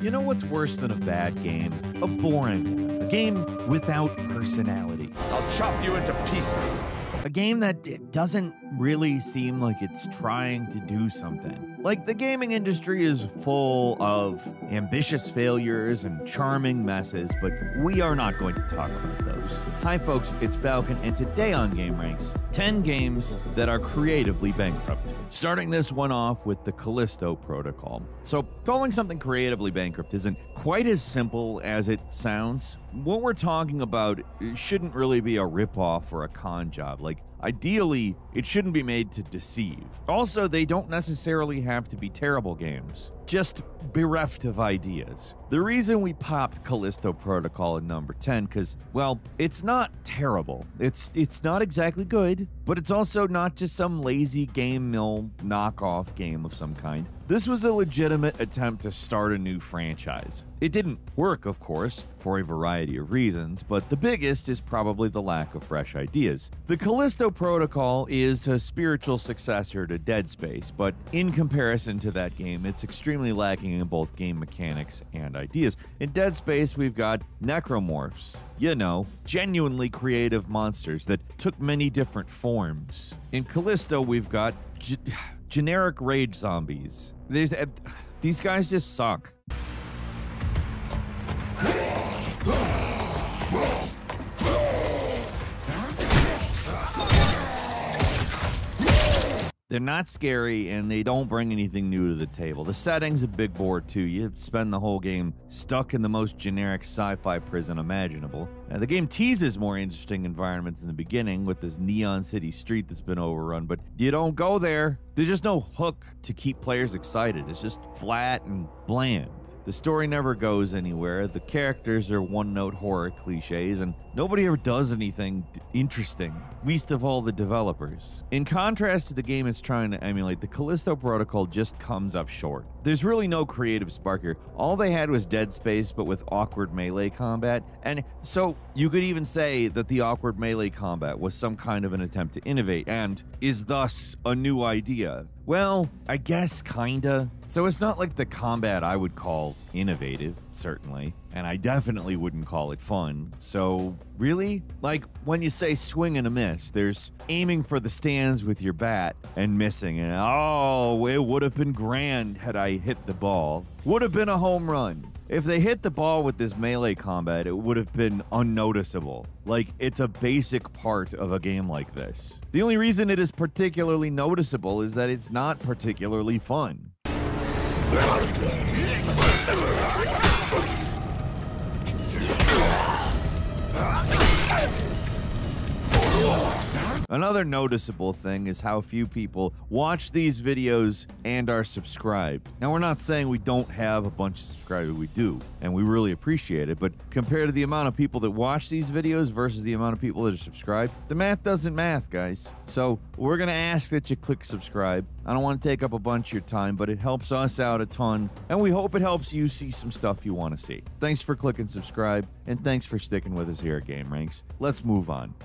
You know what's worse than a bad game? A boring one. A game without personality. I'll chop you into pieces. A game that it doesn't really seem like it's trying to do something. Like, the gaming industry is full of ambitious failures and charming messes, but we are not going to talk about those. Hi folks, it's Falcon, and today on GameRanx, 10 games that are creatively bankrupt. Starting this one off with the Callisto Protocol. So, calling something creatively bankrupt isn't quite as simple as it sounds. What we're talking about shouldn't really be a ripoff or a con job. Like, ideally, it shouldn't be made to deceive. Also, they don't necessarily have to be terrible games, just bereft of ideas. The reason we popped Callisto Protocol at number 10, because, well, it's not terrible. It's not exactly good, but it's also not just some lazy game mill knockoff game of some kind. This was a legitimate attempt to start a new franchise. It didn't work, of course, for a variety of reasons, but the biggest is probably the lack of fresh ideas. The Callisto Protocol is a spiritual successor to Dead Space, but in comparison to that game, it's extremely lacking in both game mechanics and ideas. In Dead Space, we've got necromorphs. You know, genuinely creative monsters that took many different forms. In Callisto, we've got generic rage zombies. These guys just suck. They're not scary, and they don't bring anything new to the table. The setting's a big bore, too. You spend the whole game stuck in the most generic sci-fi prison imaginable. Now, the game teases more interesting environments in the beginning with this neon city street that's been overrun, but you don't go there. There's just no hook to keep players excited. It's just flat and bland. The story never goes anywhere, the characters are one-note horror cliches, and nobody ever does anything interesting, least of all the developers. In contrast to the game it's trying to emulate, the Callisto Protocol just comes up short. There's really no creative spark here. All they had was Dead Space, but with awkward melee combat, and so you could even say that the awkward melee combat was some kind of an attempt to innovate, and is thus a new idea. Well, I guess kinda. So it's not like the combat I would call innovative, certainly, and I definitely wouldn't call it fun. So, really? Like, when you say swing and a miss, there's aiming for the stands with your bat and missing, and oh, it would have been grand had I hit the ball. Would have been a home run. If they hit the ball with this melee combat, it would have been unnoticeable. Like, it's a basic part of a game like this. The only reason it is particularly noticeable is that it's not particularly fun. Another noticeable thing is how few people watch these videos and are subscribed. Now, we're not saying we don't have a bunch of subscribers, we do, and we really appreciate it, but compared to the amount of people that watch these videos versus the amount of people that are subscribed, the math doesn't math, guys. So, we're gonna ask that you click subscribe. I don't want to take up a bunch of your time, but it helps us out a ton, and we hope it helps you see some stuff you want to see. Thanks for clicking subscribe, and thanks for sticking with us here at GameRanx. Let's move on.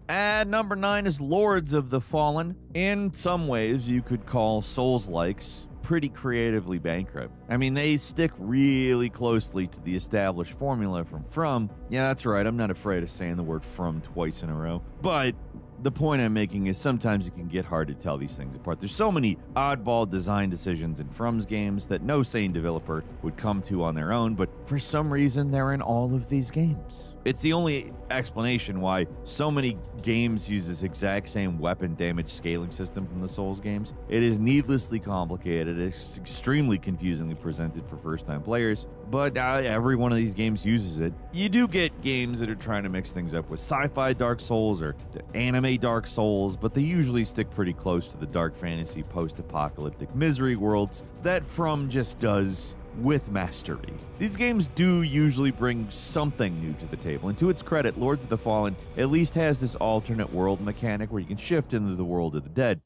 At number 9 is Lords of the Fallen. In some ways, you could call Souls-likes pretty creatively bankrupt. I mean, they stick really closely to the established formula from. Yeah, that's right, I'm not afraid of saying the word from twice in a row. But the point I'm making is sometimes it can get hard to tell these things apart. There's so many oddball design decisions in From's games that no sane developer would come to on their own, but for some reason they're in all of these games. It's the only explanation why so many games use this exact same weapon damage scaling system from the Souls games. It is needlessly complicated, it's extremely confusingly presented for first-time players, but every one of these games uses it. You do get games that are trying to mix things up with sci-fi Dark Souls or anime Dark Souls, but they usually stick pretty close to the dark fantasy post-apocalyptic misery worlds that From just does with mastery. These games do usually bring something new to the table, and to its credit, Lords of the Fallen at least has this alternate world mechanic where you can shift into the world of the dead.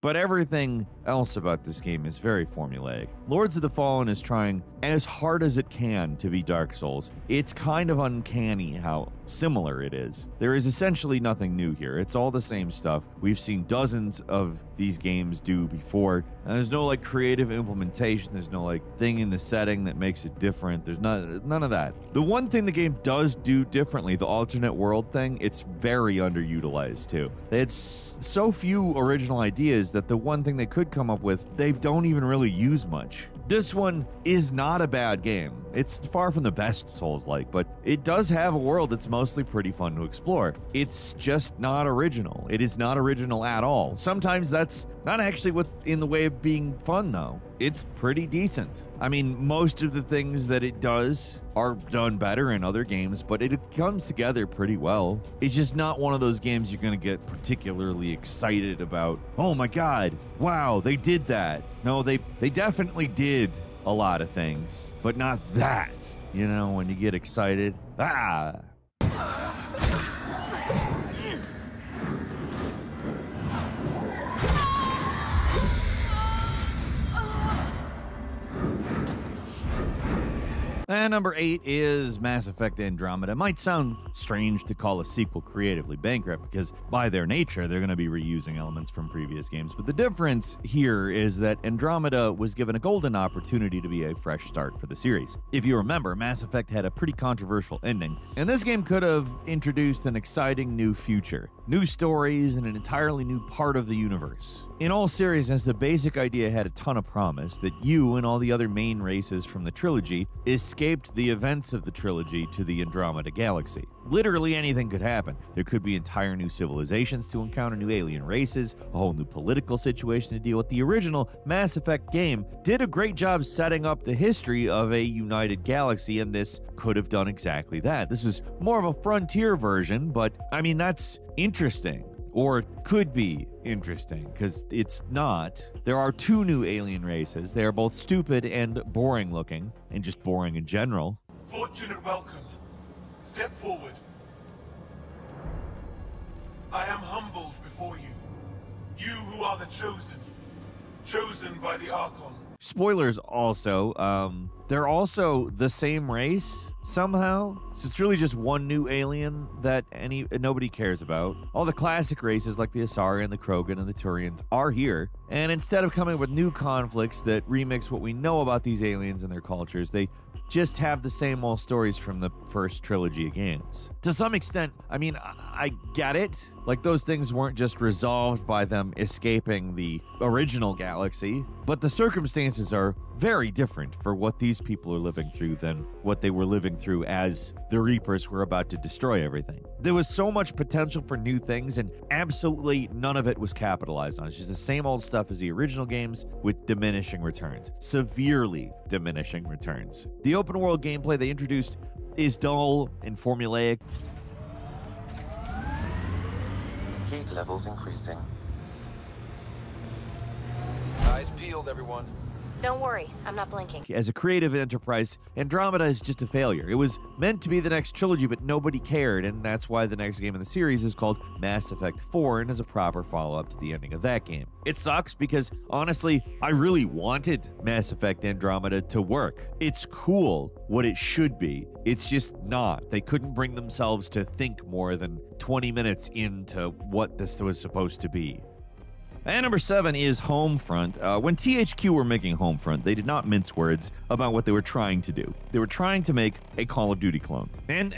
But everything else about this game is very formulaic. Lords of the Fallen is trying as hard as it can to be Dark Souls. It's kind of uncanny how similar it is. There is essentially nothing new here. It's all the same stuff we've seen dozens of these games do before. And there's no like creative implementation. There's no like thing in the setting that makes it different. There's none of that. The one thing the game does do differently, the alternate world thing, it's very underutilized too. They had so few original ideas that the one thing they could come up with, they don't even really use much. This one is not a bad game. It's far from the best Souls-like, but it does have a world that's mostly pretty fun to explore. It's just not original. It is not original at all. Sometimes that's not actually what's in the way of being fun, though. It's pretty decent. I mean, most of the things that it does are done better in other games, but it comes together pretty well. It's just not one of those games you're going to get particularly excited about. Oh my god, wow, they did that. No, they definitely did a lot of things, but not that. You know, when you get excited. Ah! And number 8 is Mass Effect Andromeda. It might sound strange to call a sequel creatively bankrupt because by their nature, they're going to be reusing elements from previous games. But the difference here is that Andromeda was given a golden opportunity to be a fresh start for the series. If you remember, Mass Effect had a pretty controversial ending, and this game could have introduced an exciting new future, new stories, and an entirely new part of the universe. In all seriousness, the basic idea had a ton of promise that you and all the other main races from the trilogy escaped the events of the trilogy to the Andromeda galaxy. Literally anything could happen. There could be entire new civilizations to encounter, new alien races, a whole new political situation to deal with. The original Mass Effect game did a great job setting up the history of a united galaxy, and this could have done exactly that. This was more of a frontier version, but I mean, that's interesting. Or could be interesting, because it's not. There are 2 new alien races. They are both stupid and boring looking, and just boring in general. Fortunate welcome. Step forward. I am humbled before you. You who are the chosen. Chosen by the Archon. Spoilers also, they're also the same race somehow. So it's really just one new alien that nobody cares about. All the classic races like the Asari and the Krogan and the Turians are here. And instead of coming up with new conflicts that remix what we know about these aliens and their cultures, they just have the same old stories from the first trilogy of games. To some extent, I mean, I get it. Like, those things weren't just resolved by them escaping the original galaxy, but the circumstances are very different for what these people are living through than what they were living through as the Reapers were about to destroy everything. There was so much potential for new things, and absolutely none of it was capitalized on. It's just the same old stuff as the original games with diminishing returns. Severely diminishing returns. The open world gameplay they introduced is dull and formulaic. Heat levels increasing. Eyes peeled, everyone. Don't worry, I'm not blinking. As a creative enterprise, Andromeda is just a failure. It was meant to be the next trilogy, but nobody cared, and that's why the next game in the series is called Mass Effect 4 and is a proper follow-up to the ending of that game. It sucks because, honestly, I really wanted Mass Effect Andromeda to work. It's cool what it should be. It's just not. They couldn't bring themselves to think more than 20 minutes into what this was supposed to be. And number 7 is Homefront. When THQ were making Homefront, they did not mince words about what they were trying to do. They were trying to make a Call of Duty clone. And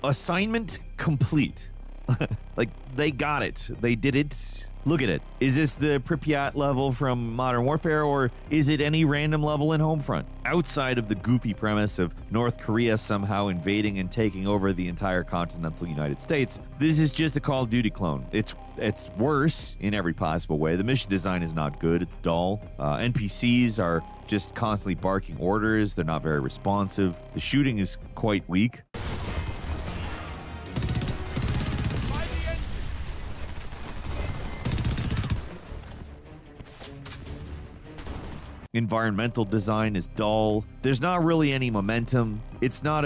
assignment complete. Like, they got it. They did it. Look at it. Is this the Pripyat level from Modern Warfare, or is it any random level in Homefront? Outside of the goofy premise of North Korea somehow invading and taking over the entire continental United States, this is just a Call of Duty clone. It's worse in every possible way. The mission design is not good. It's dull. NPCs are just constantly barking orders. They're not very responsive. The shooting is quite weak. Environmental design is dull. There's not really any momentum. It's not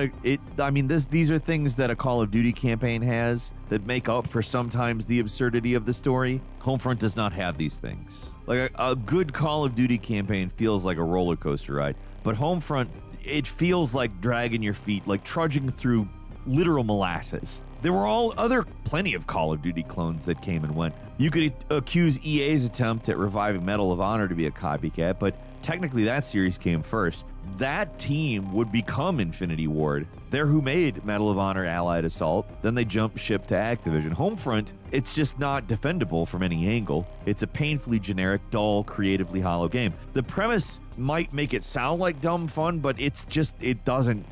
these are things that a Call of Duty campaign has that make up for sometimes the absurdity of the story. Homefront does not have these things. Like a good Call of Duty campaign feels like a roller coaster ride, but Homefront, it feels like dragging your feet, like trudging through literal molasses. There were plenty of Call of Duty clones that came and went. You could accuse EA's attempt at reviving Medal of Honor to be a copycat, but technically that series came first. That team would become Infinity Ward. They're who made Medal of Honor Allied Assault. Then they jumped ship to Activision. Homefront, it's just not defendable from any angle. It's a painfully generic, dull, creatively hollow game. The premise might make it sound like dumb fun, but it's just, it doesn't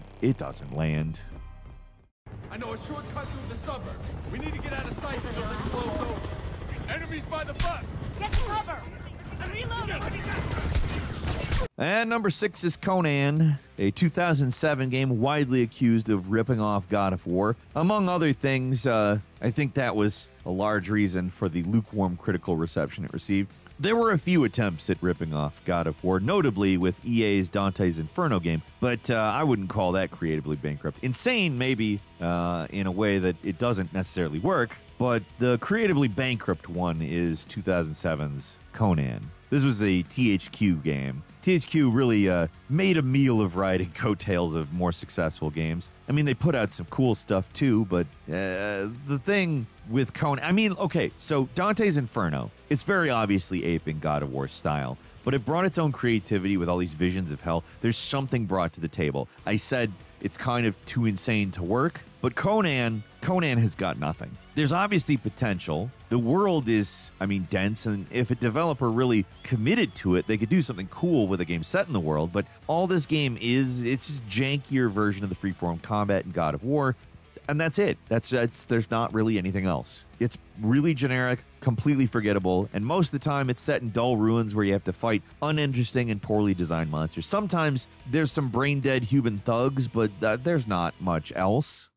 land. I know a shortcut through the suburb. We need to get out of sight before this blows over. Enemies by the bus. Get cover. I'm reloading. And number 6 is Conan, a 2007 game widely accused of ripping off God of War. Among other things, I think that was a large reason for the lukewarm critical reception it received. There were a few attempts at ripping off God of War, notably with EA's Dante's Inferno game, but I wouldn't call that creatively bankrupt. Insane, maybe, in a way that it doesn't necessarily work, but the creatively bankrupt one is 2007's Conan. This was a THQ game. THQ really made a meal of riding coattails of more successful games. I mean, they put out some cool stuff too, but the thing with Conan, I mean, okay, so Dante's Inferno, it's very obviously aping God of War style, but it brought its own creativity with all these visions of hell. There's something brought to the table. I said it's kind of too insane to work, but Conan has got nothing. There's obviously potential. The world is, I mean, dense, and if a developer really committed to it, they could do something cool with a game set in the world, but all this game is, it's a jankier version of the freeform combat in God of War, and that's it. There's not really anything else. It's really generic, completely forgettable, and most of the time it's set in dull ruins where you have to fight uninteresting and poorly designed monsters. Sometimes there's some brain-dead human thugs, but there's not much else.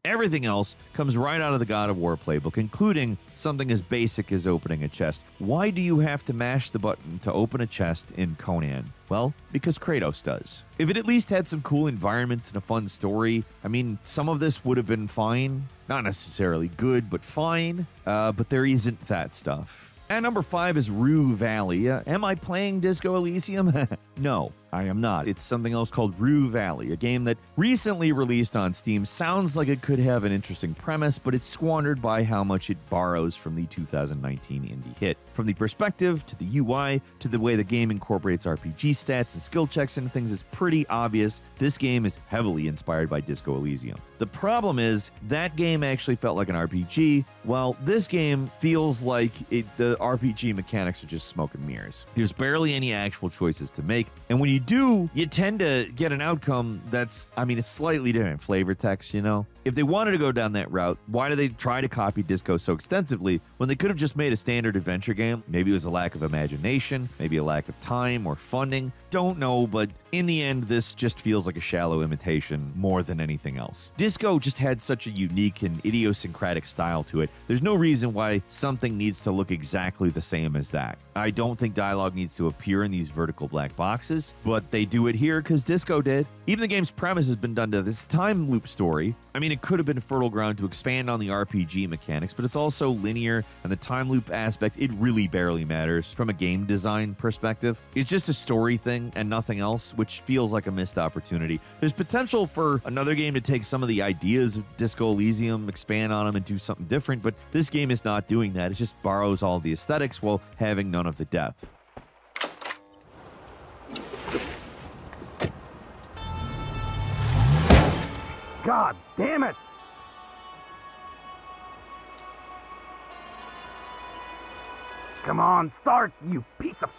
Everything else comes right out of the God of War playbook, including something as basic as opening a chest. Why do you have to mash the button to open a chest in Conan? Well, because Kratos does. If it at least had some cool environments and a fun story, I mean, some of this would have been fine. Not necessarily good, but fine. But there isn't that stuff. And number 5 is Rue Valley. Am I playing Disco Elysium? No, I am not. It's something else called Rue Valley, a game that recently released on Steam. Sounds like it could have an interesting premise, but it's squandered by how much it borrows from the 2019 indie hit. From the perspective, to the UI, to the way the game incorporates RPG stats and skill checks into things, it's pretty obvious this game is heavily inspired by Disco Elysium. The problem is, that game actually felt like an RPG, while this game feels like the RPG mechanics are just smoke and mirrors. There's barely any actual choices to make, and when you do, you tend to get an outcome that's, I mean, it's slightly different flavor text, you know? If they wanted to go down that route, why do they try to copy Disco so extensively when they could have just made a standard adventure game? Maybe it was a lack of imagination, maybe a lack of time or funding. Don't know, but in the end, this just feels like a shallow imitation more than anything else. Disco just had such a unique and idiosyncratic style to it. There's no reason why something needs to look exactly the same as that. I don't think dialogue needs to appear in these vertical black boxes, but they do it here because Disco did. Even the game's premise has been done to this time loop story. I mean, it could have been fertile ground to expand on the RPG mechanics, but it's also linear, and the time loop aspect, it really barely matters from a game design perspective. It's just a story thing and nothing else, which feels like a missed opportunity. There's potential for another game to take some of the ideas of Disco Elysium, expand on them, and do something different, but this game is not doing that. It just borrows all the aesthetics while having none of the depth. God damn it! Come on, start, you piece of...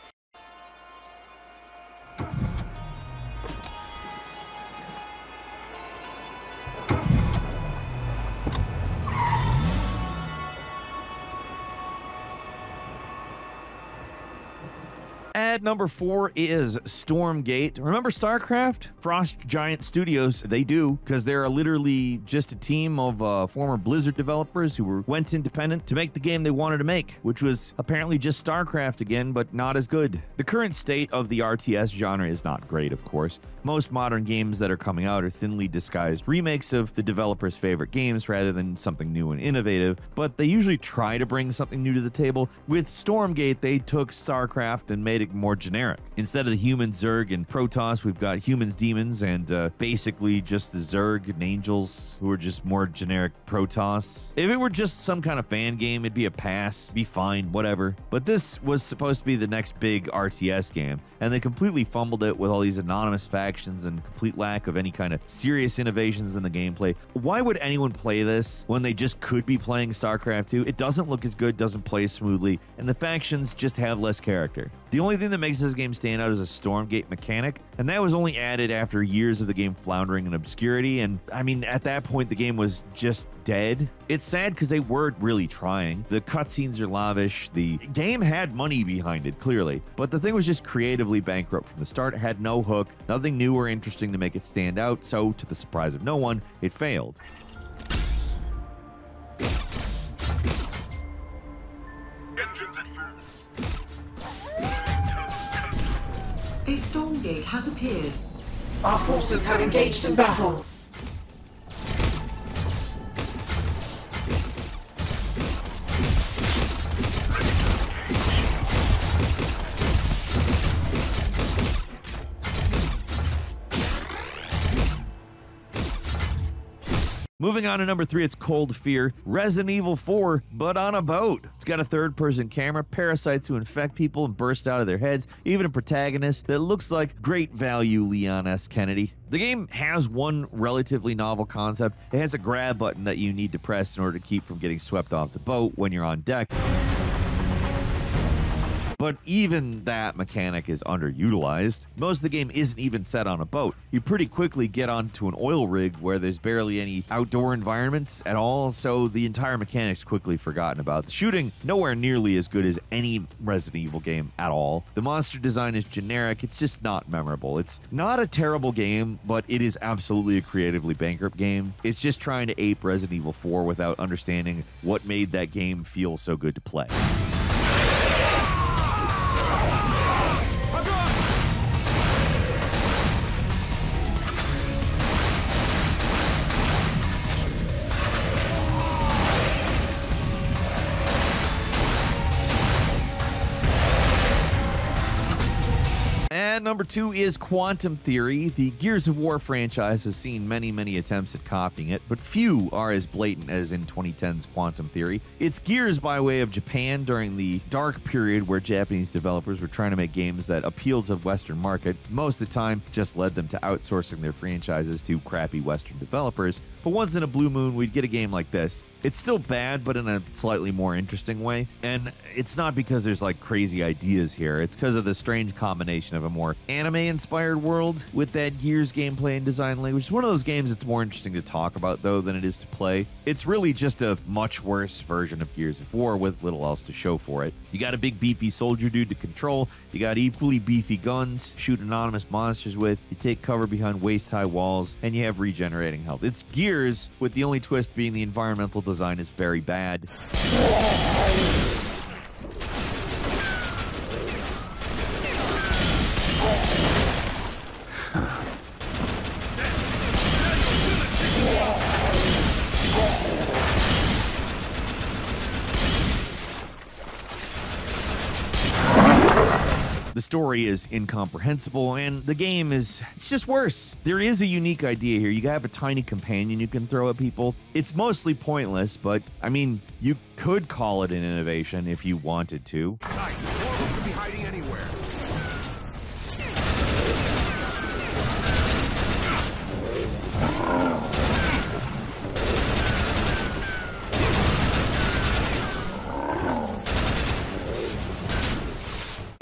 At number 4 is Stormgate. Remember StarCraft? Frost Giant Studios, they do, because they're literally just a team of former Blizzard developers who went independent to make the game they wanted to make, which was apparently just StarCraft again, but not as good. The current state of the RTS genre is not great, of course. Most modern games that are coming out are thinly disguised remakes of the developer's favorite games rather than something new and innovative, but they usually try to bring something new to the table. With Stormgate, they took StarCraft and made it more generic. Instead of the humans, Zerg, and Protoss, we've got humans, demons, and basically just the Zerg and Angels, who are just more generic Protoss. If it were just some kind of fan game, it'd be a pass, be fine, whatever. But this was supposed to be the next big RTS game, and they completely fumbled it with all these anonymous factions and complete lack of any kind of serious innovations in the gameplay. Why would anyone play this when they just could be playing StarCraft 2? It doesn't look as good, doesn't play smoothly, and the factions just have less character. The only thing that makes this game stand out is a Stormgate mechanic, and that was only added after years of the game floundering in obscurity, and I mean, at that point, the game was just dead. It's sad because they were really trying. The cutscenes are lavish, the game had money behind it, clearly, but the thing was just creatively bankrupt from the start. It had no hook, nothing new or interesting to make it stand out, so to the surprise of no one, it failed. A Stormgate has appeared. Our forces have engaged in battle. Moving on to number 3, it's Cold Fear, Resident Evil 4, but on a boat. It's got a third-person camera, parasites who infect people and burst out of their heads, even a protagonist that looks like great value Leon S. Kennedy. The game has one relatively novel concept. It has a grab button that you need to press in order to keep from getting swept off the boat when you're on deck. But even that mechanic is underutilized. Most of the game isn't even set on a boat. You pretty quickly get onto an oil rig where there's barely any outdoor environments at all, so the entire mechanic's quickly forgotten about. The shooting, nowhere nearly as good as any Resident Evil game at all. The monster design is generic, it's just not memorable. It's not a terrible game, but it is absolutely a creatively bankrupt game. It's just trying to ape Resident Evil 4 without understanding what made that game feel so good to play. And number 2 is Quantum Theory. The Gears of War franchise has seen many attempts at copying it, but few are as blatant as in 2010's Quantum Theory. It's Gears by way of Japan during the dark period where Japanese developers were trying to make games that appealed to the Western market. Most of the time, just led them to outsourcing their franchises to crappy Western developers. But once in a blue moon, we'd get a game like this. It's still bad, but in a slightly more interesting way. And it's not because there's like crazy ideas here. It's because of the strange combination of a more anime-inspired world with that Gears gameplay and design language. It's one of those games that's more interesting to talk about, though, than it is to play. It's really just a much worse version of Gears of War with little else to show for it. You got a big beefy soldier dude to control. You got equally beefy guns, shoot anonymous monsters with. You take cover behind waist-high walls, and you have regenerating health. It's Gears, with the only twist being the environmental design is very bad. The story is incomprehensible, and the game it's just worse. There is a unique idea here. You have a tiny companion you can throw at people. It's mostly pointless, but, I mean, you could call it an innovation if you wanted to. Warlock could be hiding anywhere.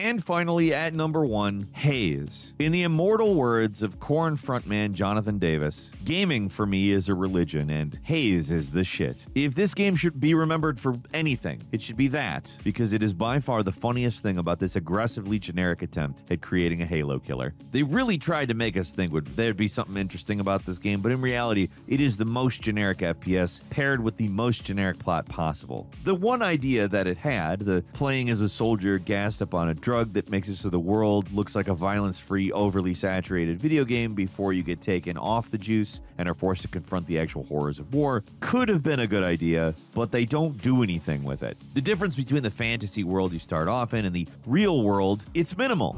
And finally, at number 1, Haze. In the immortal words of Korn frontman Jonathan Davis, gaming for me is a religion, and Haze is the shit. If this game should be remembered for anything, it should be that, because it is by far the funniest thing about this aggressively generic attempt at creating a Halo killer. They really tried to make us think there'd be something interesting about this game, but in reality, it is the most generic FPS paired with the most generic plot possible. The one idea that it had, the playing as a soldier gassed up on a drug that makes it so the world looks like a violence-free, overly saturated video game before you get taken off the juice and are forced to confront the actual horrors of war, could have been a good idea, but they don't do anything with it. The difference between the fantasy world you start off in and the real world, it's minimal.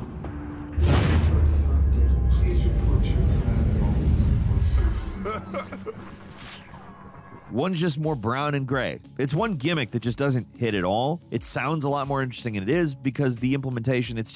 Please report your commanding officer for assistance. One's just more brown and gray. It's one gimmick that just doesn't hit at all. It sounds a lot more interesting than it is because the implementation, it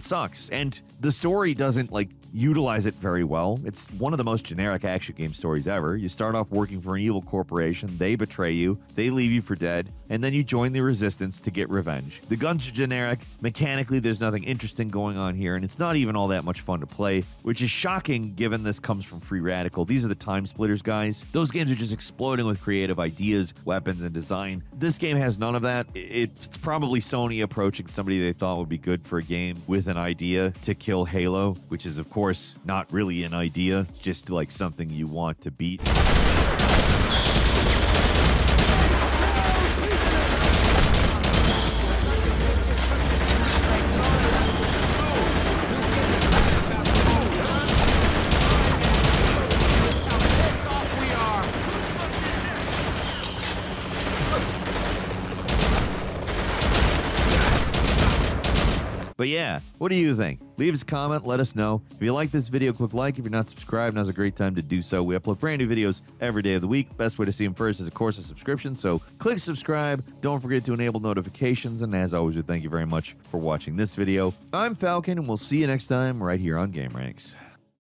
sucks. And the story doesn't, utilize it very well. It's one of the most generic action game stories ever. You start off working for an evil corporation, they betray you, they leave you for dead, and then you join the resistance to get revenge. The guns are generic, mechanically there's nothing interesting going on here, and it's not even all that much fun to play, which is shocking given this comes from Free Radical. These are the Time Splitters guys. Those games are just exploding with creative ideas, weapons, and design. This game has none of that. It's probably Sony approaching somebody they thought would be good for a game with an idea to kill Halo, which is of course not really an idea, it's just like something you want to beat. But yeah, what do you think? Leave us a comment, let us know. If you like this video, click like. If you're not subscribed, now's a great time to do so. We upload brand new videos every day of the week. Best way to see them first is, of course, a subscription. So click subscribe. Don't forget to enable notifications. And as always, we thank you very much for watching this video. I'm Falcon, and we'll see you next time right here on GameRanx.